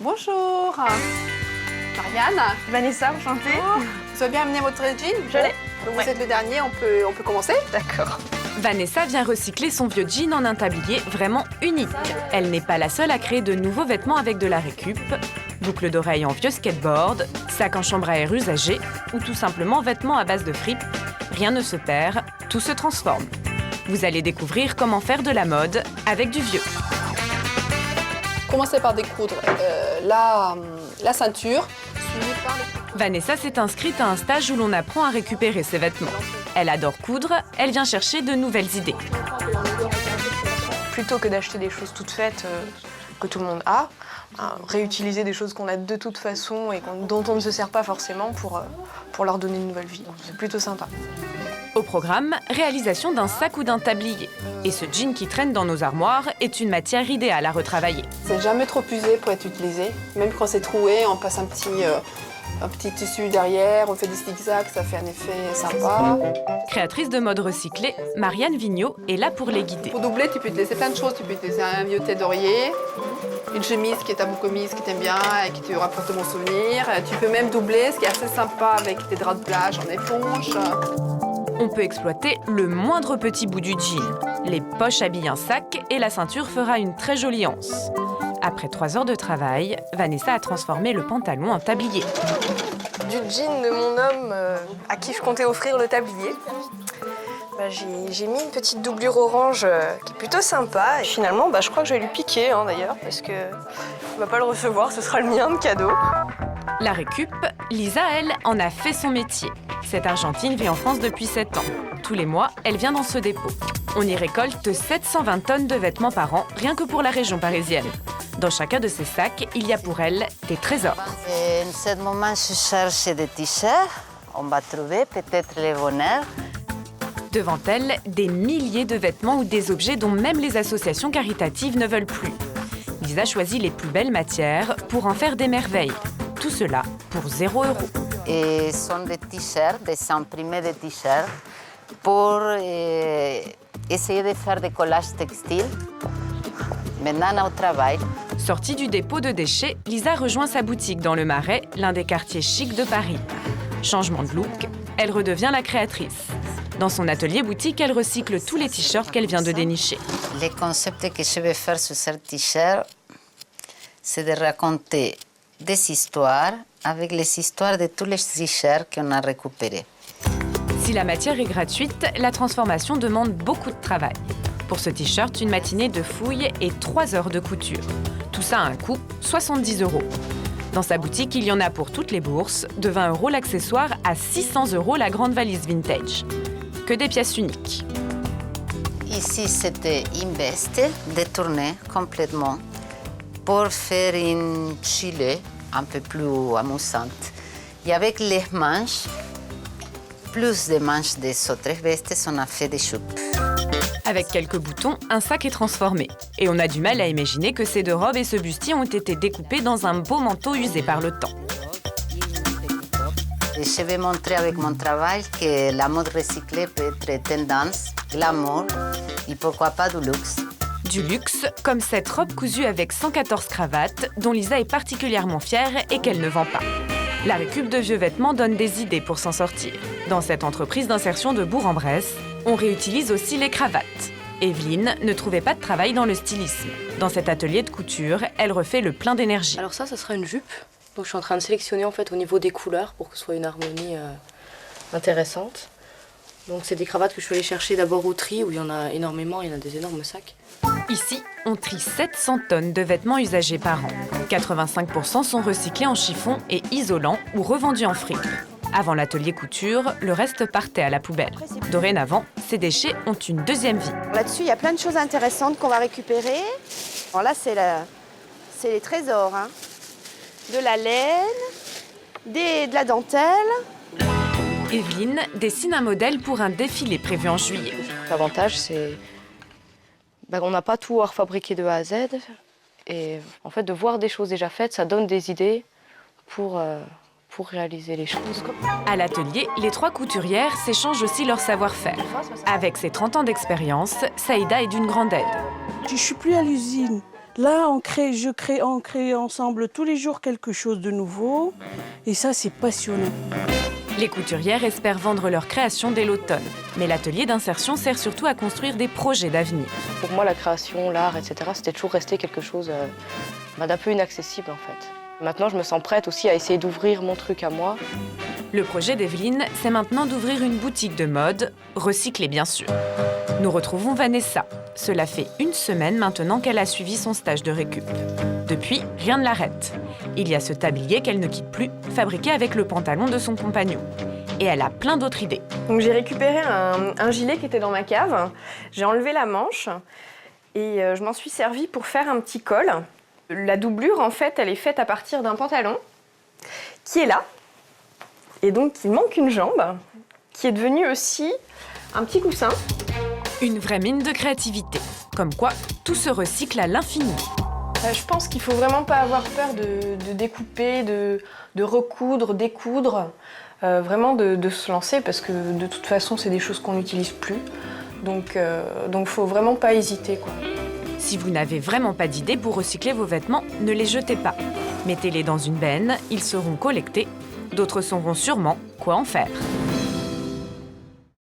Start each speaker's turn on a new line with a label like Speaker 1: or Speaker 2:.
Speaker 1: Bonjour. Marianne.
Speaker 2: Vanessa, enchantée.
Speaker 1: Vous avez bien amené votre jean?
Speaker 2: Je l'ai.
Speaker 1: Donc vous êtes le dernier, on peut commencer?
Speaker 2: D'accord.
Speaker 3: Vanessa vient recycler son vieux jean en un tablier vraiment unique. Elle n'est pas la seule à créer de nouveaux vêtements avec de la récup. Boucles d'oreilles en vieux skateboard, sacs en chambre à air usagés ou tout simplement vêtements à base de fripes. Rien ne se perd, tout se transforme. Vous allez découvrir comment faire de la mode avec du vieux.
Speaker 1: Commencez par découdre la ceinture, suivie par les...
Speaker 3: Vanessa s'est inscrite à un stage où l'on apprend à récupérer ses vêtements. Elle adore coudre, elle vient chercher de nouvelles idées.
Speaker 2: Plutôt que d'acheter des choses toutes faites que tout le monde a, réutiliser des choses qu'on a de toute façon et dont on ne se sert pas forcément pour leur donner une nouvelle vie. C'est plutôt sympa.
Speaker 3: Au programme, réalisation d'un sac ou d'un tablier. Et ce jean qui traîne dans nos armoires est une matière idéale à retravailler.
Speaker 1: C'est jamais trop usé pour être utilisé. Même quand c'est troué, on passe un petit tissu derrière, on fait des zigzags, ça fait un effet sympa.
Speaker 3: Créatrice de mode recyclée, Marianne Vigneault est là pour les guider.
Speaker 1: Pour doubler, tu peux utiliser plein de choses. Tu peux utiliser un vieux thé d'oreiller, une chemise qui est ta commise qui t'aime bien et qui te rapporte de bons souvenirs. Tu peux même doubler, ce qui est assez sympa avec tes draps de plage en éponge.
Speaker 3: On peut exploiter le moindre petit bout du jean. Les poches habillent un sac et la ceinture fera une très jolie anse. Après 3 heures de travail, Vanessa a transformé le pantalon en tablier.
Speaker 2: Du jean de mon homme à qui je comptais offrir le tablier. J'ai mis une petite doublure orange qui est plutôt sympa. Et finalement, je crois que je vais lui piquer d'ailleurs, parce qu'il ne va pas le recevoir, ce sera le mien de cadeau.
Speaker 3: La récup, Lisa, elle, en a fait son métier. Cette Argentine vit en France depuis 7 ans. Tous les mois, elle vient dans ce dépôt. On y récolte 720 tonnes de vêtements par an, rien que pour la région parisienne. Dans chacun de ces sacs, il y a pour elle des trésors.
Speaker 4: En ce moment, je cherche des t-shirts. On va trouver peut-être le bonheur.
Speaker 3: Devant elle, des milliers de vêtements ou des objets dont même les associations caritatives ne veulent plus. Lisa choisit les plus belles matières pour en faire des merveilles. Tout cela pour 0 €.
Speaker 4: Et ce sont des t-shirts, des imprimés de t-shirts, pour essayer de faire des collages textiles. Maintenant, au travail.
Speaker 3: Sortie du dépôt de déchets, Lisa rejoint sa boutique dans le Marais, l'un des quartiers chics de Paris. Changement de look, elle redevient la créatrice. Dans son atelier boutique, elle recycle tous les t-shirts qu'elle vient de dénicher.
Speaker 4: Le concept que je vais faire sur ce t-shirt, c'est de raconter des histoires avec les histoires de tous les t-shirts qu'on a récupérés.
Speaker 3: Si la matière est gratuite, la transformation demande beaucoup de travail. Pour ce t-shirt, une matinée de fouilles et 3 heures de couture. Tout ça a un coût, 70 €. Dans sa boutique, il y en a pour toutes les bourses, de 20 € l'accessoire à 600 € la grande valise vintage. Que des pièces uniques.
Speaker 4: Ici, c'était une veste détournée complètement pour faire une gilet un peu plus amusante. Et avec les manches, plus de manches des autres vestes, on a fait des jupes.
Speaker 3: Avec quelques boutons, un sac est transformé. Et on a du mal à imaginer que ces 2 robes et ce bustier ont été découpés dans un beau manteau usé par le temps.
Speaker 4: Et je vais montrer avec mon travail que la mode recyclée peut être tendance, glamour et pourquoi pas du luxe.
Speaker 3: Du luxe, comme cette robe cousue avec 114 cravates, dont Lisa est particulièrement fière et qu'elle ne vend pas. La récup de vieux vêtements donne des idées pour s'en sortir. Dans cette entreprise d'insertion de Bourg-en-Bresse, on réutilise aussi les cravates. Evelyne ne trouvait pas de travail dans le stylisme. Dans cet atelier de couture, elle refait le plein d'énergie.
Speaker 5: Alors ça sera une jupe. Donc je suis en train de sélectionner en fait au niveau des couleurs pour que ce soit une harmonie intéressante. Donc c'est des cravates que je suis allée chercher d'abord au tri où il y en a énormément, il y en a des énormes sacs.
Speaker 3: Ici, on trie 700 tonnes de vêtements usagés par an. 85% sont recyclés en chiffon et isolant ou revendus en fripe. Avant l'atelier couture, le reste partait à la poubelle. Dorénavant, ces déchets ont une deuxième vie.
Speaker 6: Là-dessus, il y a plein de choses intéressantes qu'on va récupérer. Alors là, c'est les trésors. De la laine, de la dentelle.
Speaker 3: Evelyne dessine un modèle pour un défilé prévu en juillet.
Speaker 5: L'avantage, c'est qu'on n'a pas tout à refabriquer de A à Z. Et en fait, de voir des choses déjà faites, ça donne des idées pour réaliser les choses.
Speaker 3: À l'atelier, les 3 couturières s'échangent aussi leur savoir-faire. Avec ses 30 ans d'expérience, Saïda est d'une grande aide.
Speaker 7: Je ne suis plus à l'usine. Là, on crée ensemble tous les jours quelque chose de nouveau. Et ça, c'est passionnant.
Speaker 3: Les couturières espèrent vendre leur création dès l'automne. Mais l'atelier d'insertion sert surtout à construire des projets d'avenir.
Speaker 5: Pour moi, la création, l'art, etc., c'était toujours resté quelque chose d'un peu inaccessible en fait. Maintenant, je me sens prête aussi à essayer d'ouvrir mon truc à moi.
Speaker 3: Le projet d'Evelyne, c'est maintenant d'ouvrir une boutique de mode, recyclée bien sûr. Nous retrouvons Vanessa. Cela fait 1 semaine maintenant qu'elle a suivi son stage de récup. Depuis, rien ne l'arrête. Il y a ce tablier qu'elle ne quitte plus, fabriqué avec le pantalon de son compagnon. Et elle a plein d'autres idées.
Speaker 2: Donc j'ai récupéré un gilet qui était dans ma cave, j'ai enlevé la manche et je m'en suis servie pour faire un petit col. La doublure, en fait, elle est faite à partir d'un pantalon qui est là. Et donc, il manque une jambe, qui est devenue aussi un petit coussin.
Speaker 3: Une vraie mine de créativité. Comme quoi, tout se recycle à l'infini.
Speaker 2: Je pense qu'il ne faut vraiment pas avoir peur de découper, de recoudre, découdre. Vraiment de se lancer, parce que de toute façon, c'est des choses qu'on n'utilise plus. Donc, faut vraiment pas hésiter, quoi.
Speaker 3: Si vous n'avez vraiment pas d'idée pour recycler vos vêtements, ne les jetez pas. Mettez-les dans une benne, ils seront collectés. D'autres sauront sûrement quoi en faire.